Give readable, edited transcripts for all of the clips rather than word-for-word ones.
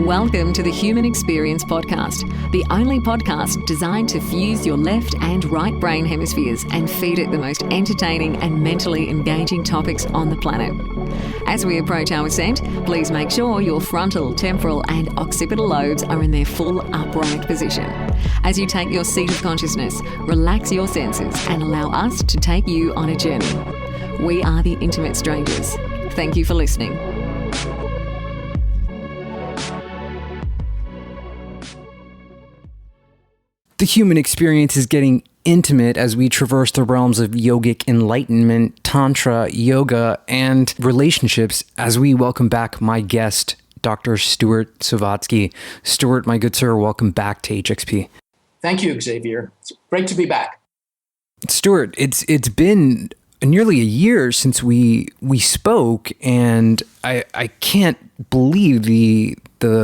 Welcome to the Human Experience Podcast, the only podcast designed to fuse your left and right brain hemispheres and feed it the most entertaining and mentally engaging topics on the planet. As we approach our ascent, please make sure your frontal, temporal and occipital lobes are in their full upright position. As you take your seat of consciousness, relax your senses and allow us to take you on a journey. We are the Intimate Strangers. Thank you for listening. The human experience is getting intimate as we traverse the realms of yogic enlightenment, Tantra, yoga, and relationships as we welcome back my guest, Dr. Stuart Sovatsky. Stuart, my good sir, welcome back to HXP. Thank you, Xavier. It's great to be back. Stuart, it's been nearly a year since we spoke, and I can't believe the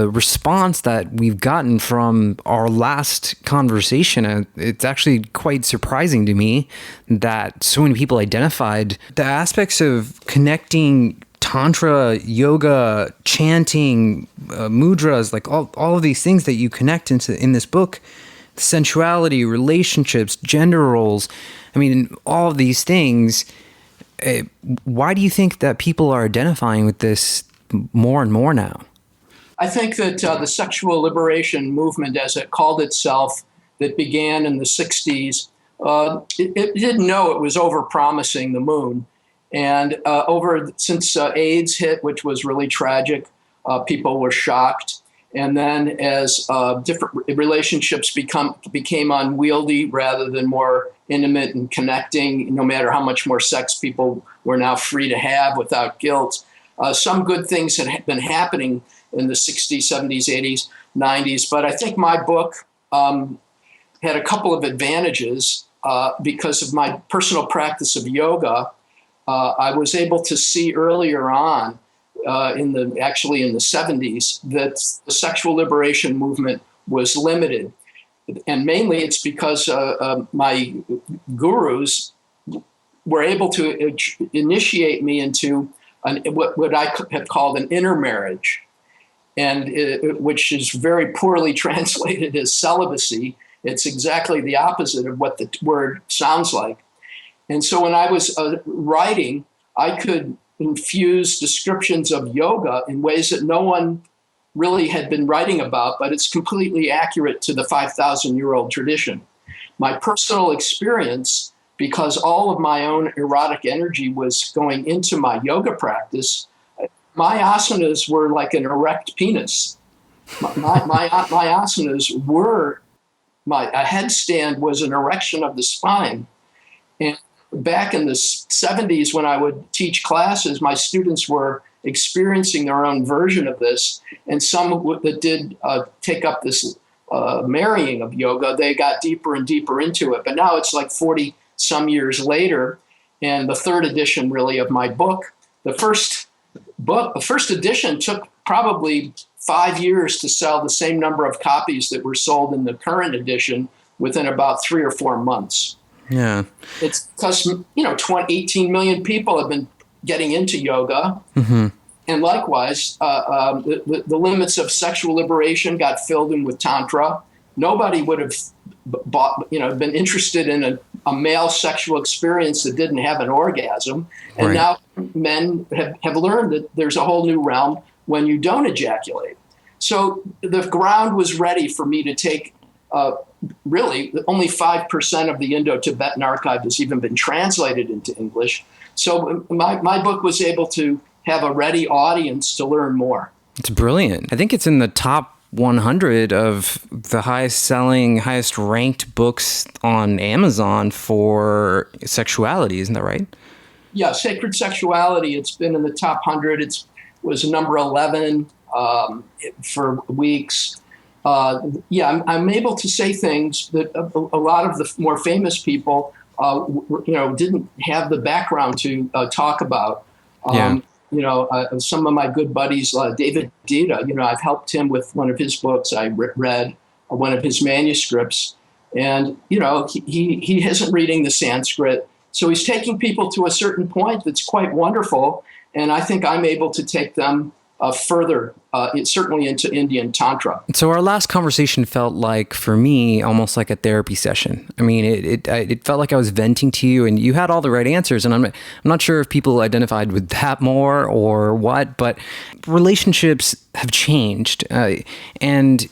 response that we've gotten from our last conversation. It's actually quite surprising to me that so many people identified the aspects of connecting Tantra, yoga, chanting, mudras, like all of these things that you connect in this book, sensuality, relationships, gender roles. I mean, all of these things. Why do you think that people are identifying with this more and more now? I think that the sexual liberation movement, as it called itself, that began in the 60s, it didn't know it was overpromising the moon. And since AIDS hit, which was really tragic, people were shocked. And then as different relationships became unwieldy rather than more intimate and connecting, no matter how much more sex people were now free to have without guilt, some good things had been happening in the 60s, 70s, 80s, 90s. But I think my book had a couple of advantages because of my personal practice of yoga. I was able to see earlier on in the 70s that the sexual liberation movement was limited. And mainly it's because my gurus were able to initiate me into what I have called an intermarriage, and which is very poorly translated as celibacy. It's exactly the opposite of what the word sounds like. And so when I was writing, I could infuse descriptions of yoga in ways that no one really had been writing about, but it's completely accurate to the 5,000-year-old tradition. My personal experience, because all of my own erotic energy was going into my yoga practice, my asanas were like an erect penis. My asanas were, a headstand was an erection of the spine. And back in the 70s, when I would teach classes, my students were experiencing their own version of this. And some that did take up this marrying of yoga, they got deeper and deeper into it. But now it's like 40 some years later, and the third edition really of my book. The first edition took probably 5 years to sell the same number of copies that were sold in the current edition within about 3 or 4 months. Yeah. It's because, 18 million people have been getting into yoga. Mm-hmm. And likewise, the limits of sexual liberation got filled in with Tantra. Nobody would have been interested in a male sexual experience that didn't have an orgasm. And now men have learned that there's a whole new realm when you don't ejaculate. So the ground was ready for me to take really, only 5% of the Indo-Tibetan archive has even been translated into English. So my book was able to have a ready audience to learn more. It's brilliant. I think it's in the top 100 of the highest selling, highest ranked books on Amazon for sexuality. Isn't that right? Yeah, Sacred Sexuality. It's been in the top 100. It was number 11 for weeks. I'm able to say things that a lot of the more famous people, didn't have the background to talk about. Some of my good buddies, David Dita, I've helped him with one of his books. I read one of his manuscripts, and, he isn't reading the Sanskrit. So he's taking people to a certain point that's quite wonderful. And I think I'm able to take them further, certainly into Indian Tantra. So our last conversation felt like, for me, almost like a therapy session. I mean, it felt like I was venting to you, and you had all the right answers. And I'm not sure if people identified with that more or what, but relationships have changed. And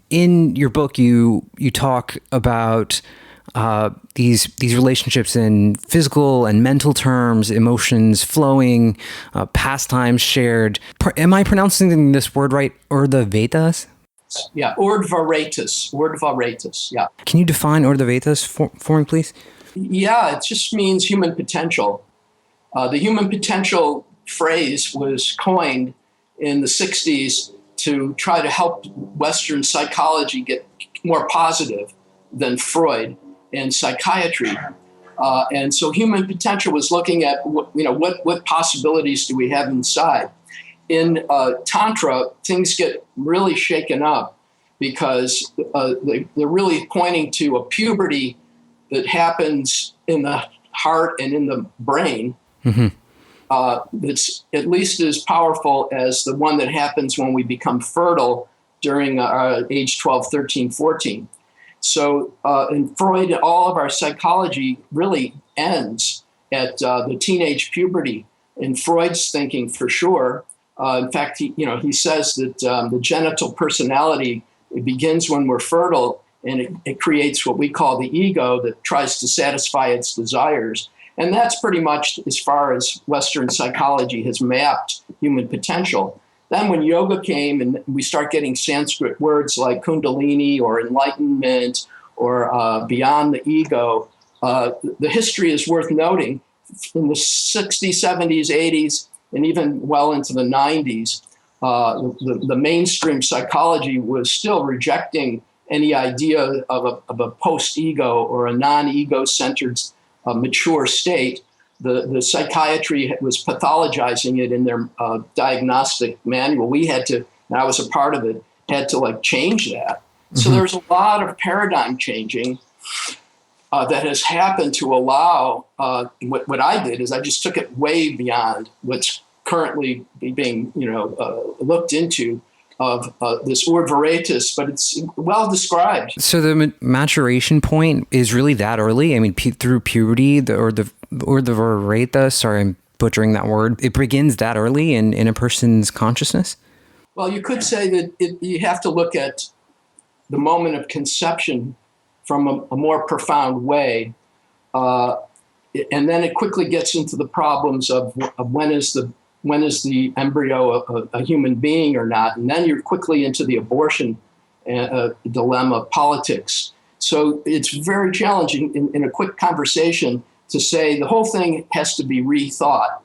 in your book, you talk about these relationships in physical and mental terms, emotions flowing, pastimes shared. Am I pronouncing this word right? Urdhvatas? Yeah, Urdhvatas. Yeah. Can you define Urdhvatas for me, please? Yeah, it just means human potential. The human potential phrase was coined in the 60s to try to help Western psychology get more positive than Freud and psychiatry. And so human potential was looking at what possibilities do we have inside. In Tantra, things get really shaken up because they're really pointing to a puberty that happens in the heart and in the brain. Mm-hmm. That's at least as powerful as the one that happens when we become fertile during age 12, 13, 14. So in Freud, all of our psychology really ends at the teenage puberty. In Freud's thinking, for sure. In fact, he says that the genital personality, it begins when we're fertile, and it creates what we call the ego that tries to satisfy its desires. And that's pretty much as far as Western psychology has mapped human potential. Then when yoga came and we start getting Sanskrit words like Kundalini or enlightenment or beyond the ego, the history is worth noting. In the 60s, 70s, 80s, and even well into the 90s, the mainstream psychology was still rejecting any idea of a post-ego or a non-ego-centered mature state. The psychiatry was pathologizing it in their diagnostic manual. We had to, and I was a part of it, had to change that. Mm-hmm. So there's a lot of paradigm changing that has happened to allow, what I did is I just took it way beyond what's currently being looked into of this Urdhvatas, but it's well described. So the maturation point is really that early? I mean, through puberty, the Urdhvatas, sorry, I'm butchering that word, it begins that early in a person's consciousness? Well, you could say that you have to look at the moment of conception from a more profound way. And then it quickly gets into the problems of when is the embryo a human being or not? And then you're quickly into the abortion dilemma politics. So it's very challenging in a quick conversation to say the whole thing has to be rethought.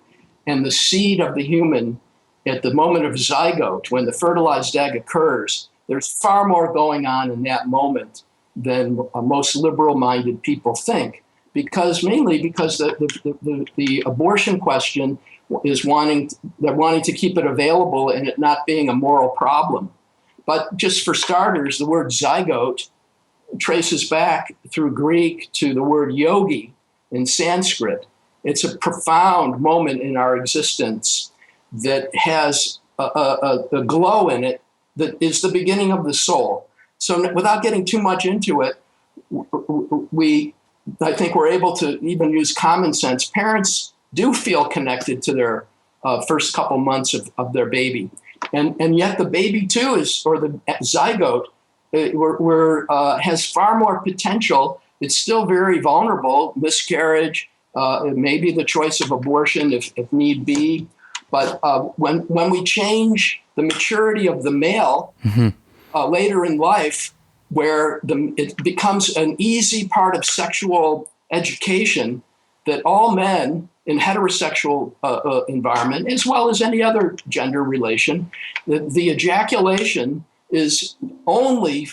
And the seed of the human at the moment of zygote, when the fertilized egg occurs, there's far more going on in that moment than most liberal-minded people think. Mainly because the abortion question is they're wanting to keep it available and it not being a moral problem. But just for starters, the word zygote traces back through Greek to the word yogi in Sanskrit. It's a profound moment in our existence that has a glow in it that is the beginning of the soul. So without getting too much into it, I think we're able to even use common sense. Parents do feel connected to their first couple months of their baby. And yet the baby too or the zygote has far more potential. It's still very vulnerable, miscarriage, maybe the choice of abortion if need be. But when we change the maturity of the male later in life, where it becomes an easy part of sexual education that all men in heterosexual environment, as well as any other gender relation, the ejaculation is only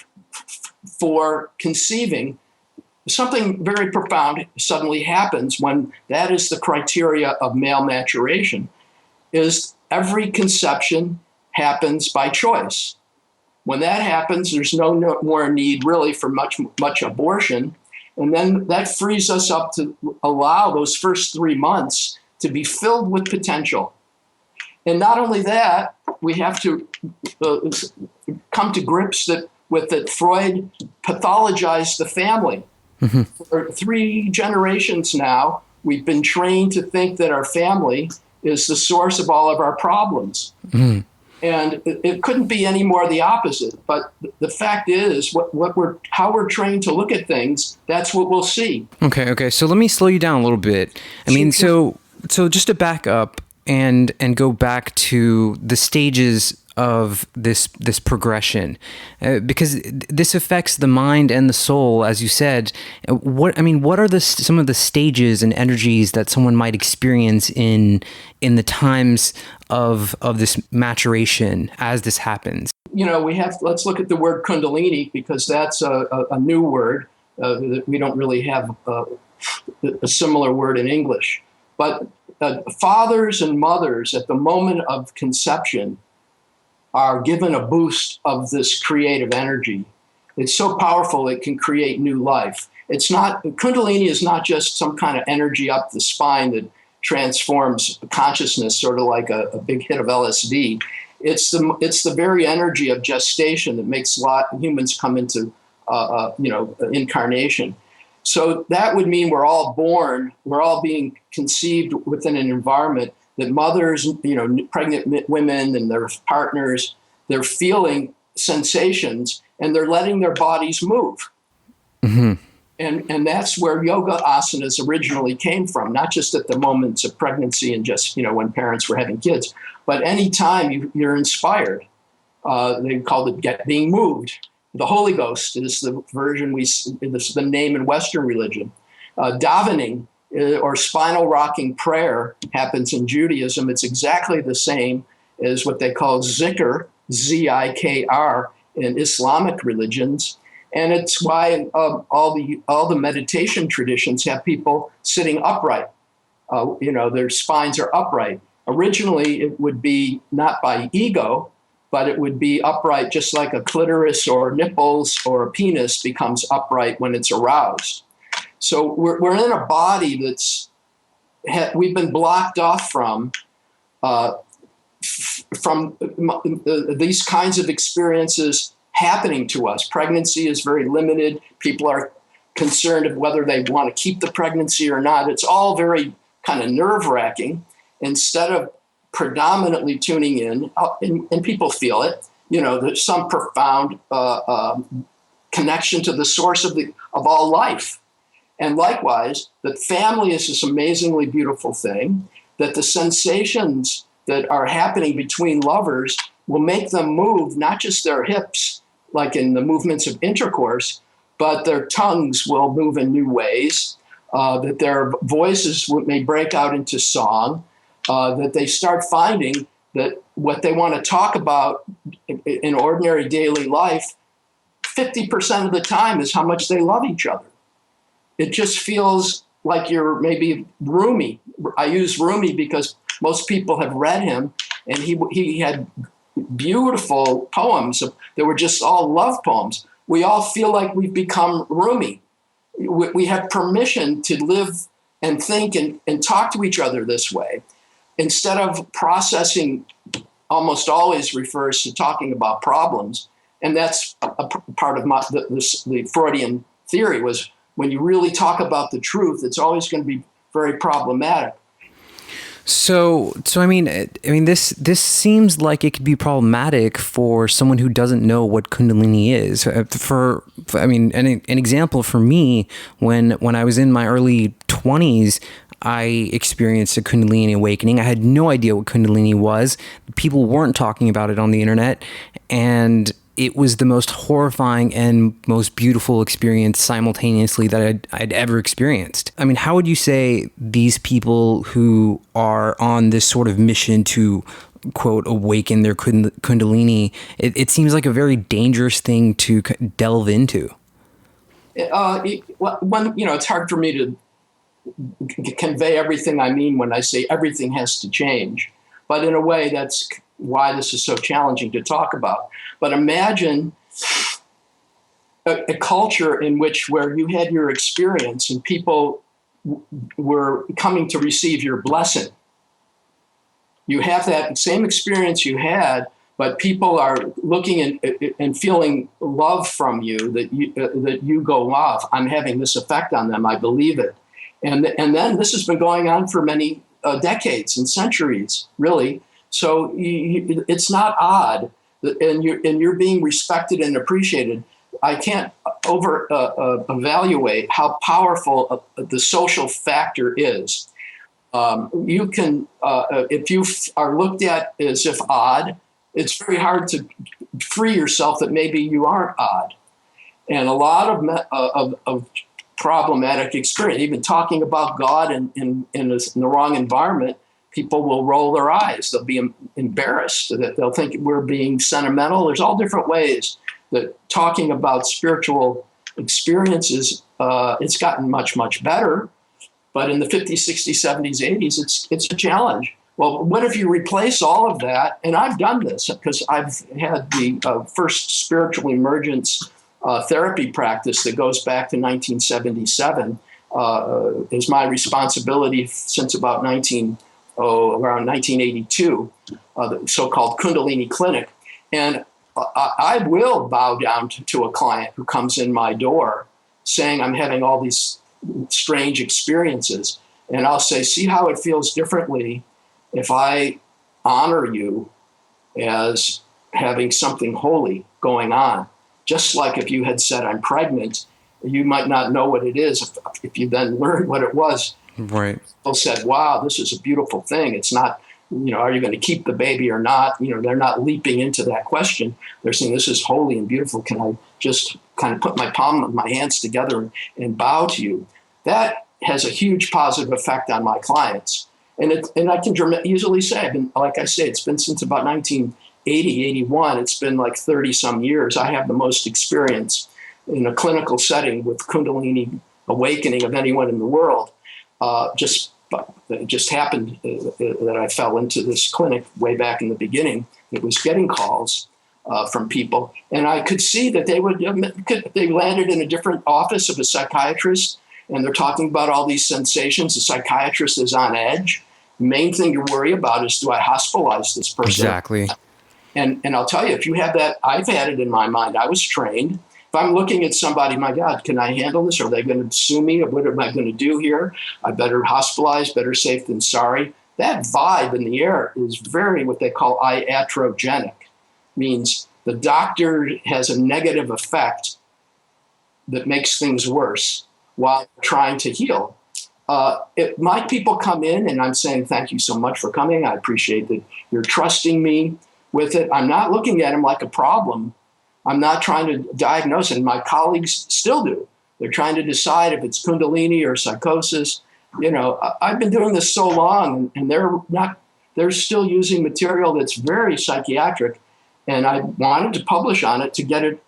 for conceiving. Something very profound suddenly happens when that is the criteria of male maturation, is every conception happens by choice. When that happens, there's no more need really for much abortion. And then that frees us up to allow those first 3 months to be filled with potential. And not only that, we have to come to grips that Freud pathologized the family. Mm-hmm. For 3 generations now, we've been trained to think that our family is the source of all of our problems. Mm-hmm. And it couldn't be any more the opposite. But the fact is, how we're trained to look at things, that's what we'll see. Okay. So let me slow you down a little bit. I mean, so just to back up and go back to the stages of this progression, because this affects the mind and the soul, as you said. What are some of the stages and energies that someone might experience in the times of this maturation as this happens? Let's look at the word Kundalini, because that's a new word. We don't really have a similar word in English. But fathers and mothers at the moment of conception are given a boost of this creative energy. It's so powerful it can create new life. Kundalini is not just some kind of energy up the spine that transforms consciousness, sort of like a big hit of LSD. It's the very energy of gestation that makes humans come into incarnation. So that would mean we're all being conceived within an environment that mothers, pregnant women and their partners, they're feeling sensations and they're letting their bodies move. Mm-hmm. And that's where yoga asanas originally came from, not just at the moments of pregnancy and just, when parents were having kids, but anytime you're inspired. They called it being moved. The Holy Ghost is the version this is the name in Western religion. Davening or spinal rocking prayer happens in Judaism. It's exactly the same as what they call zikr, Z-I-K-R, in Islamic religions. And it's why all the meditation traditions have people sitting upright. Their spines are upright. Originally, it would be not by ego, but it would be upright just like a clitoris or nipples or a penis becomes upright when it's aroused. So we're in a body we've been blocked off from these kinds of experiences happening to us. Pregnancy is very limited. People are concerned of whether they want to keep the pregnancy or not. It's all very kind of nerve-wracking. Instead of predominantly tuning in, and people feel it, there's some profound connection to the source of all life. And likewise, that family is this amazingly beautiful thing, that the sensations that are happening between lovers will make them move, not just their hips, like in the movements of intercourse, but their tongues will move in new ways, that their voices may break out into song, that they start finding that what they want to talk about in ordinary daily life, 50% of the time is how much they love each other. It just feels like you're maybe Rumi. I use Rumi because most people have read him, and he had beautiful poems that were just all love poems. We all feel like we've become Rumi. We have permission to live and think and talk to each other this way. Instead of processing, almost always refers to talking about problems. And that's a part of the Freudian theory was when you really talk about the truth, it's always going to be very problematic. So I mean, this seems like it could be problematic for someone who doesn't know what Kundalini is. An example for me, when I was in my early 20s, I experienced a Kundalini awakening. I had no idea what Kundalini was. People weren't talking about it on the internet, and it was the most horrifying and most beautiful experience simultaneously that I'd ever experienced. I mean, how would you say these people who are on this sort of mission to, quote, awaken their Kundalini, it seems like a very dangerous thing to delve into? It's hard for me to convey everything I mean when I say everything has to change. But in a way, that's why this is so challenging to talk about. But imagine a culture where you had your experience and people were coming to receive your blessing. You have that same experience you had, but people are looking and feeling love from you that you go off. I'm having this effect on them. I believe it. And then this has been going on for many decades and centuries, really. So it's not odd, and you're being respected and appreciated. I can't evaluate how powerful the social factor is. You can, if you are looked at as if odd, it's very hard to free yourself that maybe you aren't odd. And a lot of problematic experience, even talking about God in the wrong environment, people will roll their eyes. They'll be embarrassed. They'll think we're being sentimental. There's all different ways that talking about spiritual experiences, it's gotten much, much better. But in the 50s, 60s, 70s, 80s, it's a challenge. Well, what if you replace all of that? And I've done this because I've had the first spiritual emergence therapy practice that goes back to 1977. Is my responsibility since about around 1982, the so-called Kundalini clinic. And I will bow down to a client who comes in my door saying, I'm having all these strange experiences. And I'll say, see how it feels differently if I honor you as having something holy going on. Just like if you had said, I'm pregnant, you might not know what it is if you then learned what it was. Right. People said, wow, this is a beautiful thing. It's not, are you going to keep the baby or not? They're not leaping into that question. They're saying, this is holy and beautiful. Can I just kind of put my palm of my hands together and bow to you? That has a huge positive effect on my clients. And I can easily say, like I say, it's been since about 1980, 81. It's been like 30 some years. I have the most experience in a clinical setting with Kundalini awakening of anyone in the world. It just happened that I fell into this clinic way back in the beginning. It was getting calls from people, and I could see that they landed in a different office of a psychiatrist, and they're talking about all these sensations. The psychiatrist is on edge. Main thing to worry about is, do I hospitalize this person? Exactly. And I'll tell you, if you have that, I've had it in my mind. I was trained. If I'm looking at somebody, my God, can I handle this? Are they going to sue me? What am I going to do here? I better hospitalize, better safe than sorry. That vibe in the air is very what they call iatrogenic. Means the doctor has a negative effect that makes things worse while trying to heal. My people come in and I'm saying, thank you so much for coming. I appreciate that you're trusting me with it. I'm not looking at them like a problem. I'm not trying to diagnose it. And my colleagues still do. They're trying to decide if it's Kundalini or psychosis. I've been doing this so long and they're still using material that's very psychiatric. And I wanted to publish on it to get it,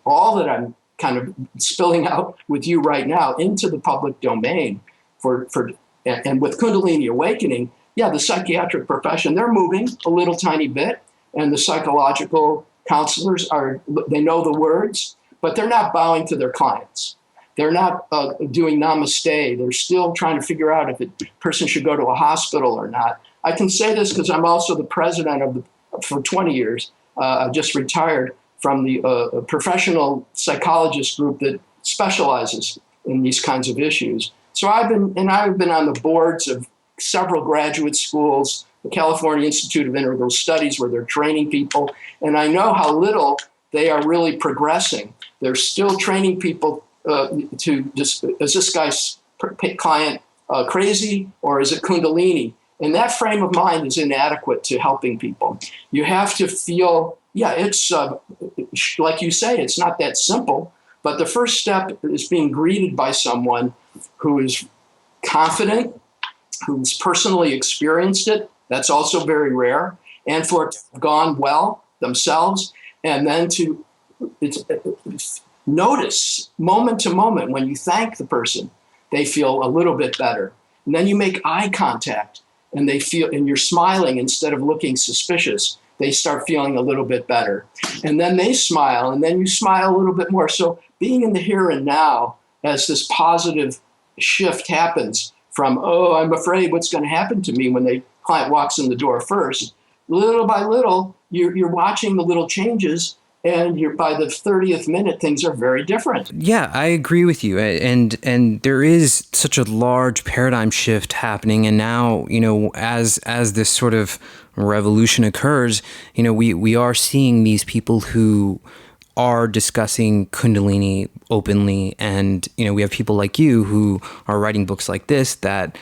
all that I'm kind of spilling out with you right now, into the public domain. And with Kundalini awakening, the psychiatric profession, they're moving a little tiny bit, and the psychological counselors they know the words, but they're not bowing to their clients. They're not doing namaste. They're still trying to figure out if a person should go to a hospital or not. I can say this because I'm also the president for 20 years, just retired from the professional psychologist group that specializes in these kinds of issues. So I've been on the boards of several graduate schools, the California Institute of Integral Studies, where they're training people, and I know how little they are really progressing. They're still training people to just, is this guy's client crazy or is it Kundalini? And that frame of mind is inadequate to helping people. You have to feel, it's like you say, it's not that simple. But the first step is being greeted by someone who is confident, who's personally experienced it. That's also very rare. And for it to have gone well themselves. And then to notice moment to moment when you thank the person, they feel a little bit better. And then you make eye contact and and you're smiling instead of looking suspicious. They start feeling a little bit better. And then they smile, and then you smile a little bit more. So being in the here and now as this positive shift happens from, I'm afraid what's going to happen to me when they client walks in the door first, little by little, you're watching the little changes, and by the 30th minute, things are very different. Yeah, I agree with you. And there is such a large paradigm shift happening. And now, as this sort of revolution occurs, we are seeing these people who are discussing Kundalini openly. And, we have people like you who are writing books like this that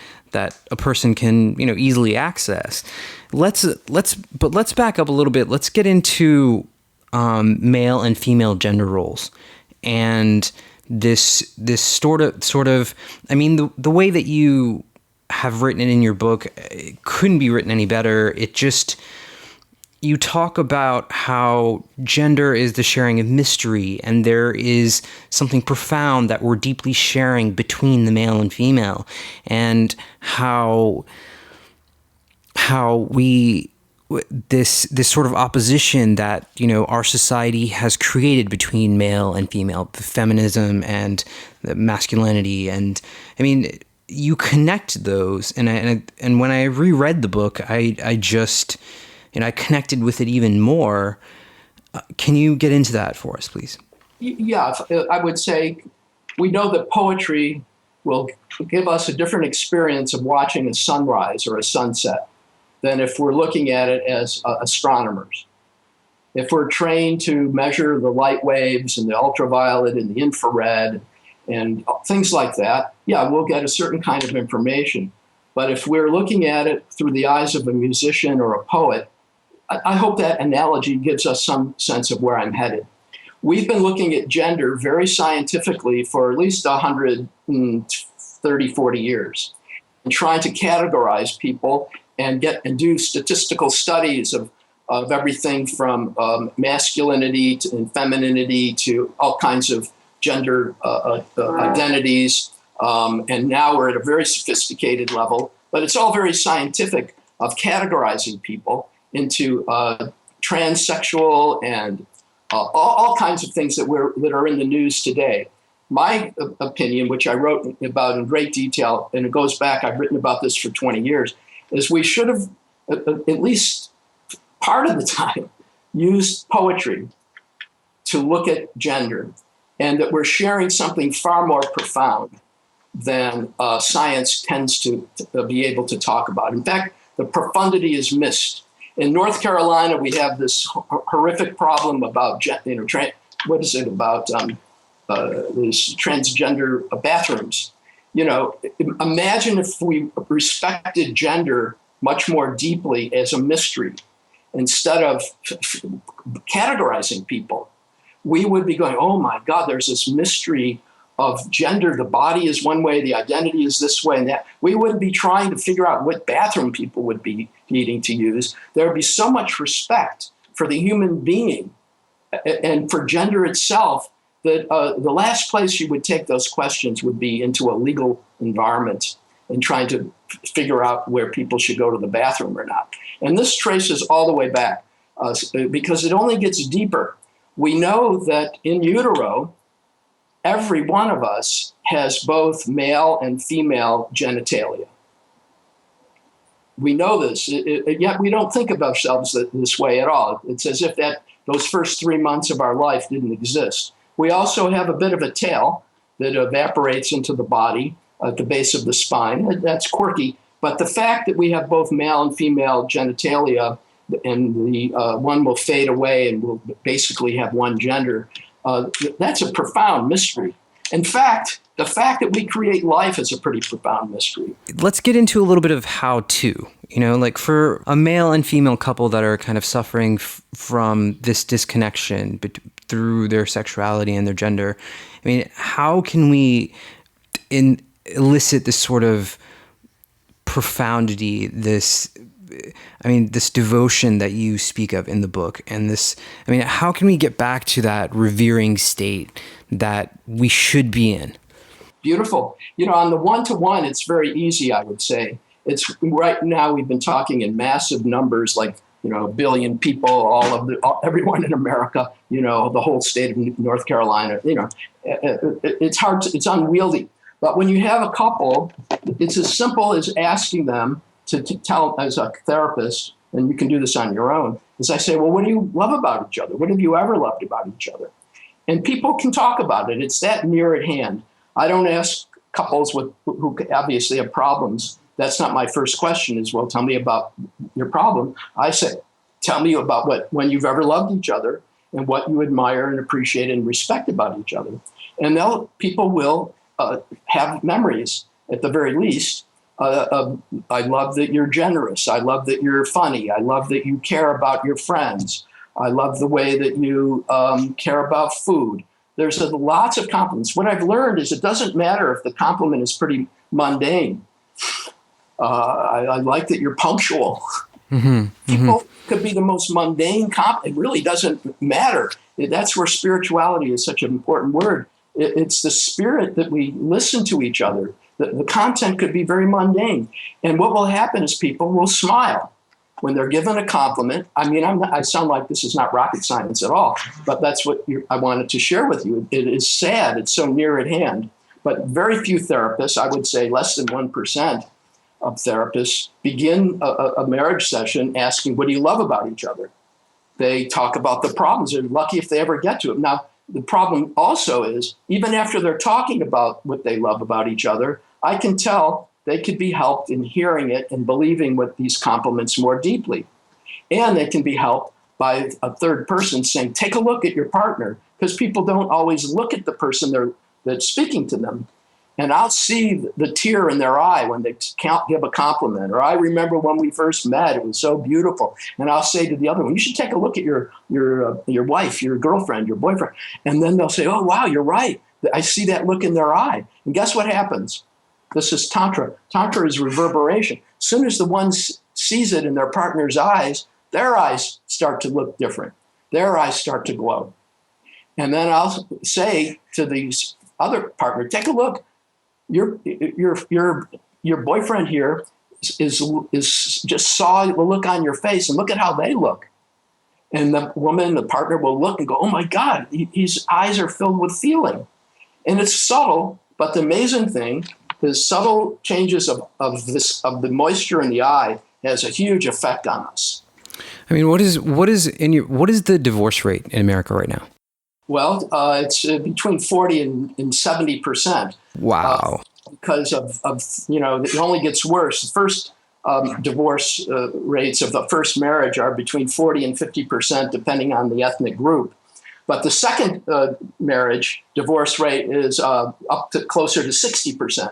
a person can, easily access. Let's back up a little bit. Let's get into male and female gender roles, and this sort of the way that you have written it in your book, it couldn't be written any better. You talk about how gender is the sharing of mystery, and there is something profound that we're deeply sharing between the male and female, and how we this sort of opposition that our society has created between male and female, the feminism and the masculinity, and you connect those, and when I reread the book, I just I connected with it even more. Can you get into that for us, please? Yeah, I would say we know that poetry will give us a different experience of watching a sunrise or a sunset than if we're looking at it as astronomers. If we're trained to measure the light waves and the ultraviolet and the infrared and things like that, yeah, we'll get a certain kind of information. But if we're looking at it through the eyes of a musician or a poet, I hope that analogy gives us some sense of where I'm headed. We've been looking at gender very scientifically for at least 130, 40 years, and trying to categorize people and do statistical studies of everything from masculinity and femininity to all kinds of gender identities. And now we're at a very sophisticated level, but it's all very scientific of categorizing people into transsexual and all kinds of things that are in the news today. My opinion, which I wrote about in great detail, and it goes back, I've written about this for 20 years, is we should have, at least part of the time, used poetry to look at gender, and that we're sharing something far more profound than science tends to be able to talk about. In fact, the profundity is missed. In North Carolina, we have this horrific problem about, these transgender bathrooms. Imagine if we respected gender much more deeply as a mystery instead of categorizing people. We would be going, oh my God, there's this mystery of gender. The body is one way, the identity is this way and that. We wouldn't be trying to figure out what bathroom people would be needing to use. There would be so much respect for the human being and for gender itself that the last place you would take those questions would be into a legal environment and trying to figure out where people should go to the bathroom or not. And this traces all the way back because it only gets deeper. We know that in utero, every one of us has both male and female genitalia. We know this, yet we don't think of ourselves this way at all. It's as if those first 3 months of our life didn't exist. We also have a bit of a tail that evaporates into the body at the base of the spine. That's quirky, but the fact that we have both male and female genitalia, and the one will fade away and we'll basically have one gender, that's a profound mystery. In fact, the fact that we create life is a pretty profound mystery. Let's get into a little bit of how to, like for a male and female couple that are kind of suffering from this disconnection through their sexuality and their gender. How can we elicit this sort of profundity, this devotion that you speak of in the book, and how can we get back to that revering state that we should be in? Beautiful. On the one-to-one, it's very easy, I would say. It's right now we've been talking in massive numbers, like, a billion people, everyone in America, the whole state of North Carolina, it's hard, it's unwieldy. But when you have a couple, it's as simple as asking them, to tell as a therapist, and you can do this on your own, is I say, well, what do you love about each other? What have you ever loved about each other? And people can talk about it. It's that near at hand. I don't ask couples who obviously have problems. That's not my first question is, well, tell me about your problem. I say, tell me about when you've ever loved each other and what you admire and appreciate and respect about each other. And people will have memories, at the very least, of, I love that you're generous. I love that you're funny. I love that you care about your friends. I love the way that you care about food. There's lots of compliments. What I've learned is it doesn't matter if the compliment is pretty mundane. I like that you're punctual. Mm-hmm, People could be the most mundane compliment. It really doesn't matter. That's where spirituality is such an important word. It's the spirit that we listen to each other. The content could be very mundane. And what will happen is people will smile when they're given a compliment. I mean, I sound like this is not rocket science at all, but that's what I wanted to share with you. It is sad. It's so near at hand. But very few therapists, I would say less than 1% of therapists, begin a marriage session asking, what do you love about each other? They talk about the problems. They're lucky if they ever get to it. Now, the problem also is, even after they're talking about what they love about each other, I can tell they could be helped in hearing it and believing what these compliments more deeply. And they can be helped by a third person saying, take a look at your partner, because people don't always look at the person that's speaking to them. And I'll see the tear in their eye when they give a compliment. Or I remember when we first met, it was so beautiful. And I'll say to the other one, you should take a look at your wife, your girlfriend, your boyfriend. And then they'll say, oh, wow, you're right. I see that look in their eye. And guess what happens? This is Tantra. Tantra is reverberation. As soon as the one sees it in their partner's eyes, their eyes start to look different. Their eyes start to glow. And then I'll say to the other partner, take a look. Your boyfriend here is just saw the look on your face, and look at how they look. And the woman, the partner, will look and go, oh my God, his eyes are filled with feeling. And it's subtle, but the amazing thing is subtle changes of the moisture in the eye has a huge effect on us. I mean, what is the divorce rate in America right now? Well, it's between 40 and 70%. Wow. Because of it only gets worse. The first divorce rates of the first marriage are between 40 and 50%, depending on the ethnic group. But the second marriage divorce rate is up to closer to 60%.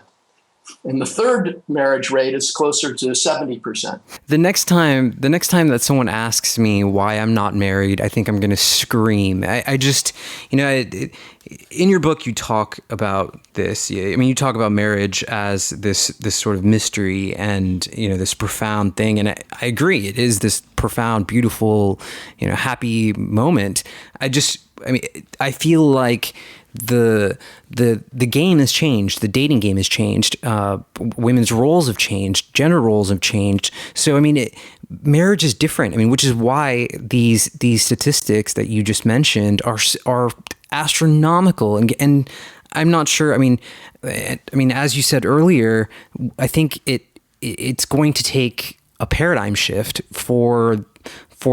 And the third marriage rate is closer to 70%. The next time that someone asks me why I'm not married, I think I'm going to scream. I just, in your book, you talk about this. I mean, you talk about marriage as this sort of mystery and, this profound thing. And I agree. It is this profound, beautiful, happy moment. I feel like the game has changed. The dating game has changed. Women's roles have changed. Gender roles have changed. So, marriage is different. Which is why these statistics that you just mentioned are astronomical. And I'm not sure. As you said earlier, I think it's going to take a paradigm shift for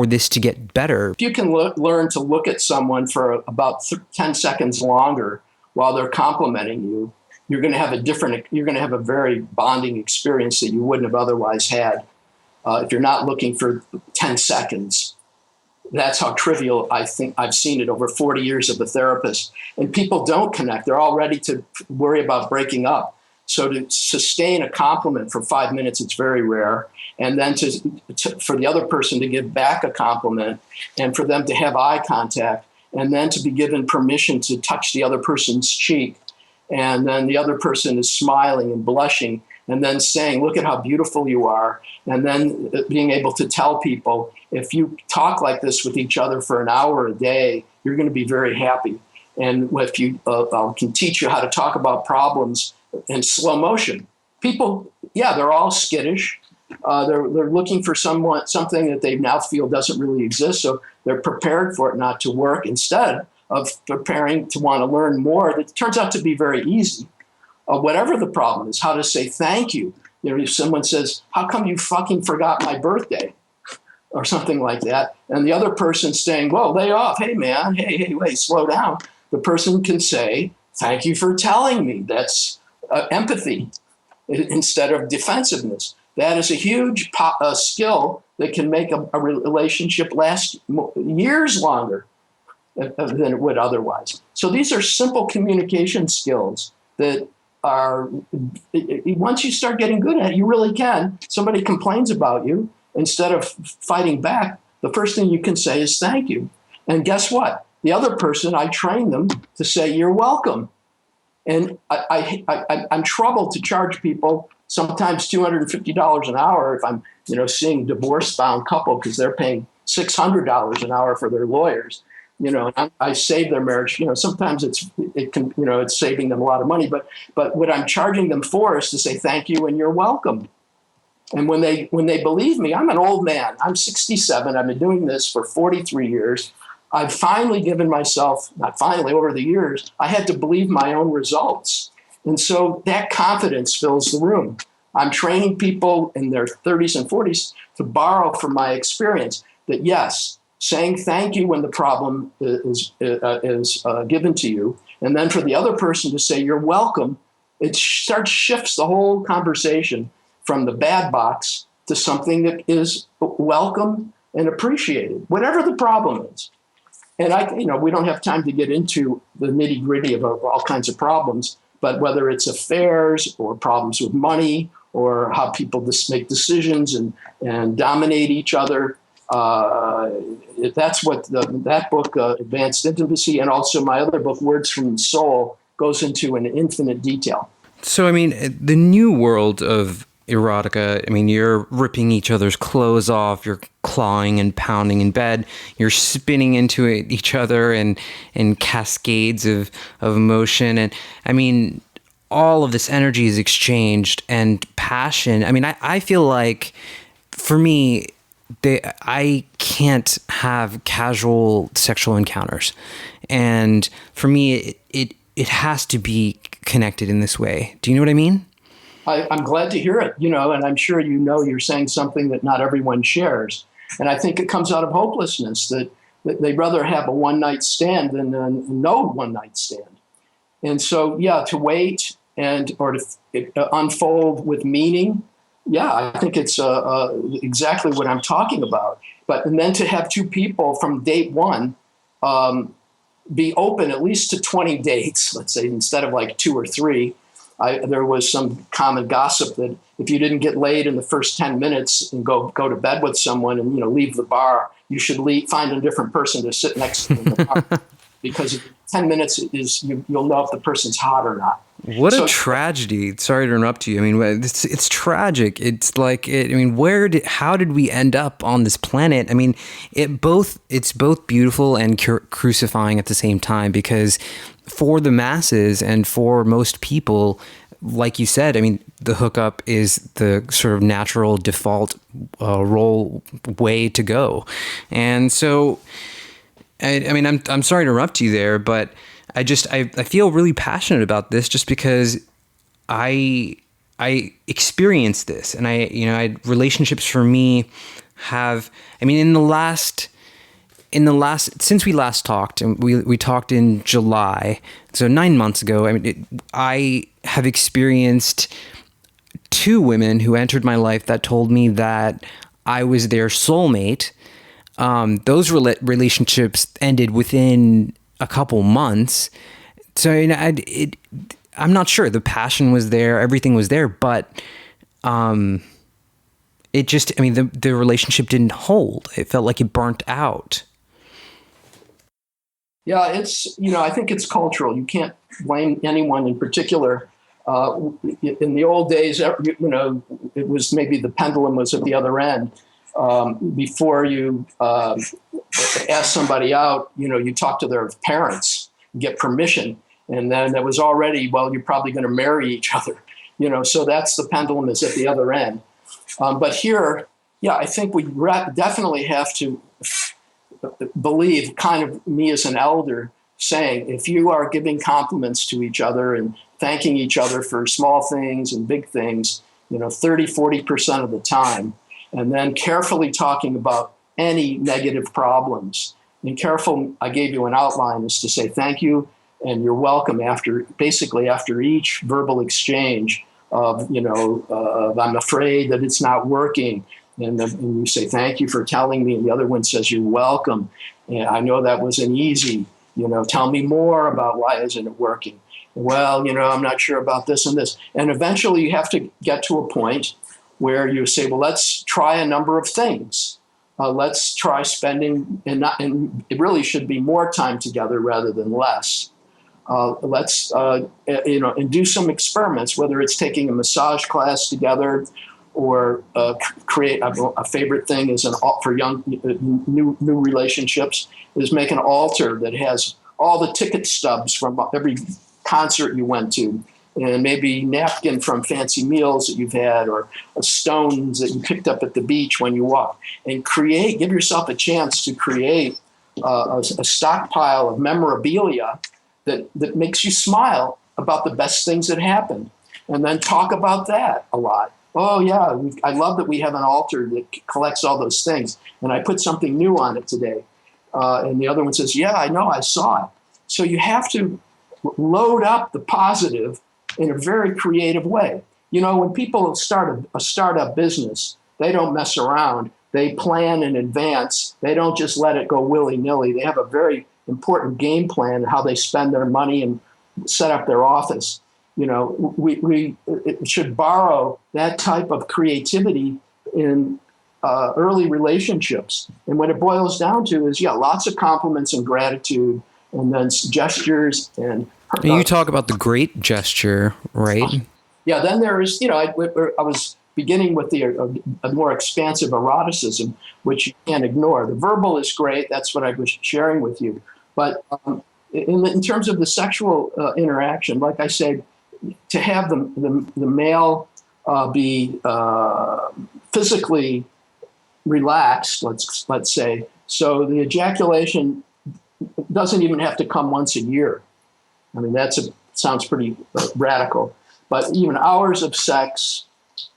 this to get better. If you can learn to look at someone for about 10 seconds longer while they're complimenting you, you're going to have a very bonding experience that you wouldn't have otherwise had if you're not looking for 10 seconds. That's how trivial I think I've seen it over 40 years of a therapist. And people don't connect. They're all ready to worry about breaking up. So to sustain a compliment for 5 minutes, it's very rare. And then for the other person to give back a compliment and for them to have eye contact and then to be given permission to touch the other person's cheek. And then the other person is smiling and blushing and then saying, look at how beautiful you are. And then being able to tell people, if you talk like this with each other for an hour a day, you're going to be very happy. And if you can teach you how to talk about problems in slow motion. People, they're all skittish. They're looking for something that they now feel doesn't really exist, so they're prepared for it not to work instead of preparing to want to learn more. It turns out to be very easy. Whatever the problem is, how to say thank you If someone says, how come you fucking forgot my birthday? Or something like that. And the other person's saying, whoa, lay off. Hey, man, hey, wait, slow down. The person can say, thank you for telling me. That's empathy instead of defensiveness. That is a huge skill that can make a relationship last years longer than it would otherwise. So these are simple communication skills that are, once you start getting good at it, you really can. Somebody complains about you. Instead of fighting back, the first thing you can say is thank you. And guess what? The other person, I train them to say, you're welcome. And I'm troubled to charge people sometimes $250 an hour if I'm, seeing a divorce-bound couple because they're paying $600 an hour for their lawyers. And I save their marriage. Sometimes it's saving them a lot of money. But what I'm charging them for is to say thank you and you're welcome. And when they believe me, I'm an old man. I'm 67. I've been doing this for 43 years. I've finally given myself, not finally, over the years, I had to believe my own results. And so that confidence fills the room. I'm training people in their 30s and 40s to borrow from my experience that, yes, saying thank you when the problem is given to you, and then for the other person to say you're welcome, it shifts the whole conversation from the bad box to something that is welcome and appreciated, whatever the problem is. And we don't have time to get into the nitty gritty of all kinds of problems, but whether it's affairs or problems with money or how people make decisions and dominate each other, that's what that book, Advanced Intimacy, and also my other book, Words from the Soul, goes into in infinite detail. So, the new world of erotica, you're ripping each other's clothes off, you're clawing and pounding in bed, you're spinning into each other and cascades of emotion. And all of this energy is exchanged and passion. I feel like for me, I can't have casual sexual encounters. And for me, it has to be connected in this way. Do you know what I mean? I'm glad to hear it, and I'm sure you're saying something that not everyone shares. And I think it comes out of hopelessness that they'd rather have a one-night stand than no one-night stand. And so, to wait or to unfold with meaning, I think it's exactly what I'm talking about. And then to have two people from date one be open at least to 20 dates, let's say, instead of like 2 or 3. There was some common gossip that if you didn't get laid in the first 10 minutes and go to bed with someone and leave the bar, you should find a different person to sit next to in the bar because 10 minutes you'll know if the person's hot or not. What a tragedy! Sorry to interrupt you. It's tragic. It's like how did we end up on this planet? It's both beautiful and crucifying at the same time because for the masses and for most people, like you said, the hookup is the sort of natural default role way to go, and so I'm sorry to interrupt you there, but I feel really passionate about this just because I experienced this, and relationships for me have, in the last since we last talked, and we talked in July, so 9 months ago, I have experienced 2 women who entered my life that told me that I was their soulmate. Those relationships ended within a couple months. So I'm not sure. The passion was there, everything was there, but it just, the relationship didn't hold. It felt like it burnt out. Yeah, it's, I think it's cultural. You can't blame anyone in particular. In the old days, it was maybe the pendulum was at the other end. Before you ask somebody out, you talk to their parents, get permission. And then that was already, you're probably going to marry each other, so that's the pendulum is at the other end. But here, I think we definitely have to believe, kind of me as an elder saying, if you are giving compliments to each other and thanking each other for small things and big things, 30, 40% of the time, and then carefully talking about any negative problems. And careful, I gave you an outline, is to say thank you and you're welcome after each verbal exchange of, I'm afraid that it's not working. And you say, thank you for telling me. And the other one says, you're welcome. And I know that wasn't easy. Tell me more about why isn't it working? Well, I'm not sure about this and this. And eventually you have to get to a point where you say, well, let's try a number of things. Let's try spending, and it really should be more time together rather than less. Let's and do some experiments, whether it's taking a massage class together or create a favorite thing is for young new relationships is make an altar that has all the ticket stubs from every concert you went to, and maybe napkin from fancy meals that you've had, or stones that you picked up at the beach when you walk, and give yourself a chance to create a stockpile of memorabilia that makes you smile about the best things that happened, and then talk about that a lot. Oh yeah, I love that we have an altar that collects all those things, and I put something new on it today. And the other one says, yeah, I know, I saw it. So you have to load up the positive in a very creative way. When people start a startup business, they don't mess around. They plan in advance. They don't just let it go willy-nilly. They have a very important game plan how they spend their money and set up their office. We should borrow that type of creativity in early relationships. And what it boils down to is, lots of compliments and gratitude, and then gestures. And you talk about the great gesture, right? Yeah. Then there is, I was beginning with a more expansive eroticism, which you can't ignore. The verbal is great. That's what I was sharing with you. But in terms of the sexual interaction, like I said, to have the male be physically relaxed, let's say, so the ejaculation doesn't even have to come once a year. I mean, sounds pretty radical, but even hours of sex,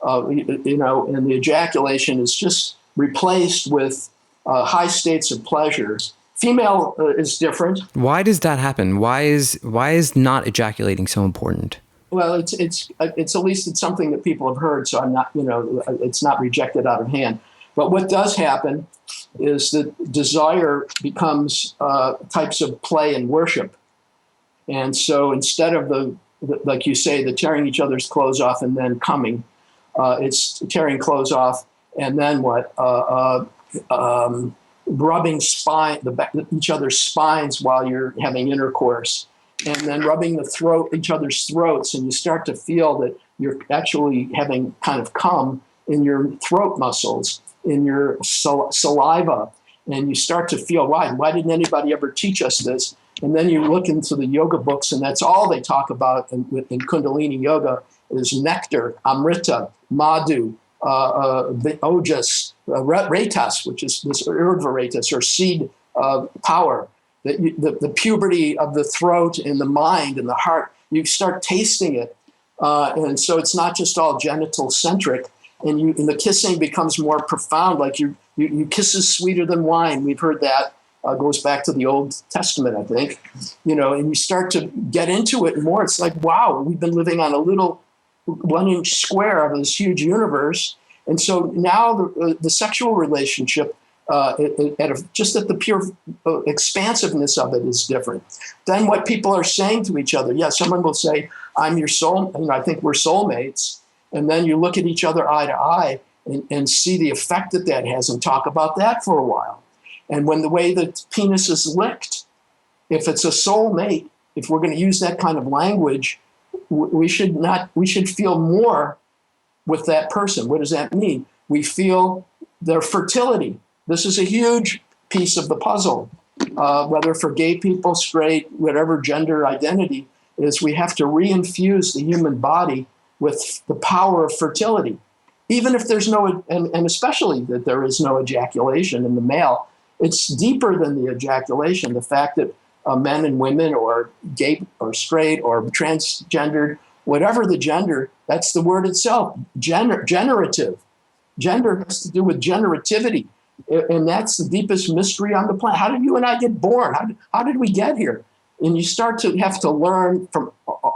and the ejaculation is just replaced with high states of pleasure. Female is different. Why does that happen? Why is not ejaculating so important? Well, it's at least it's something that people have heard, so I'm not, it's not rejected out of hand. But what does happen is that desire becomes types of play and worship. And so instead of the like you say, the tearing each other's clothes off and then coming, it's tearing clothes off and then what? Rubbing each other's spines while you're having intercourse, and then rubbing each other's throats, and you start to feel that you're actually having kind of cum in your throat muscles, in your saliva, and you start to feel, why didn't anybody ever teach us this? And then you look into the yoga books, and that's all they talk about in Kundalini yoga is nectar, amrita, madhu, ojas, retas, which is this urdhva or seed power, the puberty of the throat and the mind and the heart. You start tasting it, and so it's not just all genital centric. And the kissing becomes more profound. Like you kiss is sweeter than wine. We've heard that. Goes back to the Old Testament, I think. And you start to get into it more. It's like, wow, we've been living on a little 1-inch square of this huge universe. And so now the sexual relationship, just at the pure expansiveness of it is different. Then what people are saying to each other, someone will say, I'm your soul, I think we're soulmates. And then you look at each other eye to eye and see the effect that has and talk about that for a while. And when the way the penis is licked, if it's a soulmate, if we're going to use that kind of language, we should feel more with that person. What does that mean? We feel their fertility. This is a huge piece of the puzzle, whether for gay people, straight, whatever gender identity is, we have to reinfuse the human body with the power of fertility. Even if there's no, and especially that there is no ejaculation in the male, it's deeper than the ejaculation. The fact that men and women or gay or straight or transgendered whatever the gender, that's the word itself, generative. Gender has to do with generativity. And that's the deepest mystery on the planet. How did you and I get born? How did we get here? And you start to have to learn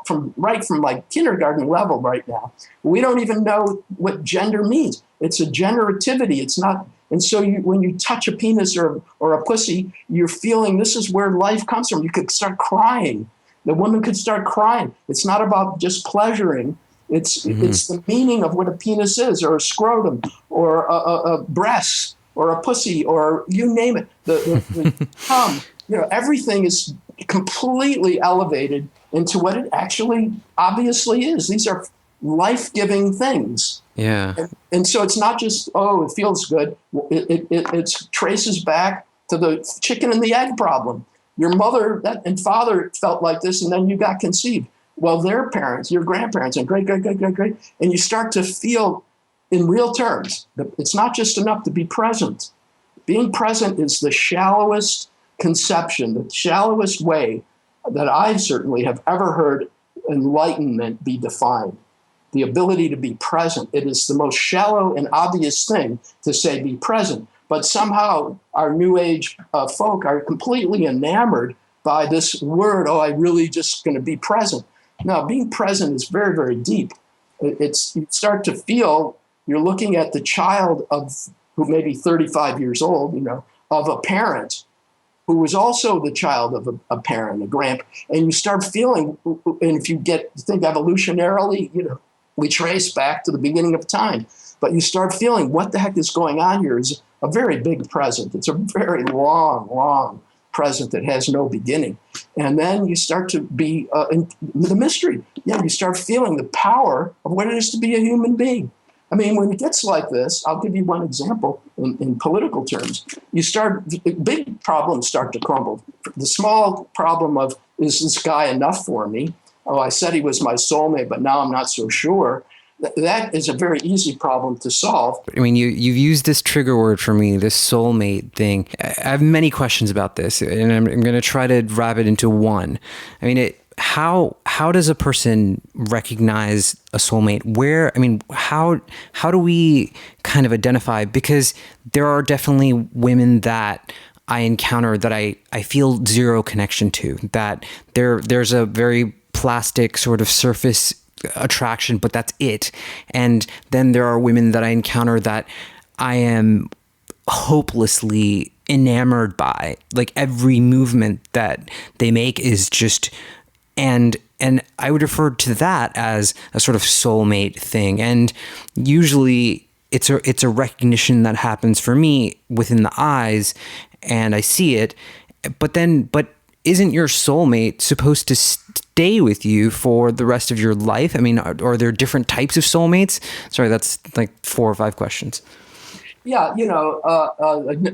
from like kindergarten level right now. We don't even know what gender means. It's a generativity. It's not. And so when you touch a penis or a pussy, you're feeling this is where life comes from. You could start crying. The woman could start crying. It's not about just pleasuring. It's the meaning of what a penis is, or a scrotum, or a breast, or a pussy, or you name it. The cum. Everything is completely elevated into what it actually obviously is. These are life-giving things. Yeah. And so it's not just, it feels good. It traces back to the chicken and the egg problem. Your mother and father felt like this, and then you got conceived. Well, their parents, your grandparents, and great, and you start to feel in real terms that it's not just enough to be present. Being present is the shallowest conception, the shallowest way that I certainly have ever heard enlightenment be defined. The ability to be present. It is the most shallow and obvious thing to say be present. But somehow our new age folk are completely enamored by this word, I really just going to be present. Now, being present is very, very deep. You start to feel you're looking at the child who may be 35 years old, of a parent who was also the child of a parent, a grandparent, and you start feeling, and if you think evolutionarily, we trace back to the beginning of time, but you start feeling what the heck is going on here is a very big present. It's a very long present that has no beginning. And then you start to be in the mystery. You start feeling the power of what it is to be a human being. I mean, when it gets like this, I'll give you one example in political terms. Big problems start to crumble. The small problem of, is this guy enough for me? I said he was my soulmate, but now I'm not so sure. That is a very easy problem to solve. I mean, you've used this trigger word for me, this soulmate thing. I have many questions about this, and I'm going to try to wrap it into one. I mean, how does a person recognize a soulmate? How do we kind of identify? Because there are definitely women that I encounter that I feel zero connection to, that there's a very plastic sort of surface attraction, but that's it. And then there are women that I encounter that I am hopelessly enamored by. Like every movement that they make is just, and I would refer to that as a sort of soulmate thing. And usually it's a recognition that happens for me within the eyes, and I see it. But isn't your soulmate supposed to stay with you for the rest of your life? I mean, are there different types of soulmates? Sorry, that's like 4 or 5 questions. Yeah,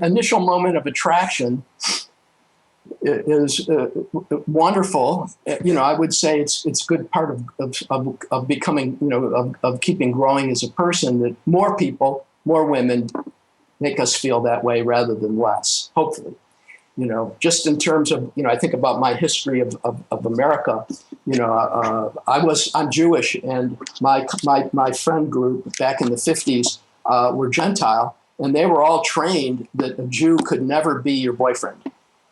initial moment of attraction is wonderful. I would say it's a good part of becoming, of keeping growing as a person, that more people, more women make us feel that way rather than less, hopefully. Just in terms of, I think about my history of America, I'm Jewish, and my friend group back in the 50s were Gentile, and they were all trained that a Jew could never be your boyfriend.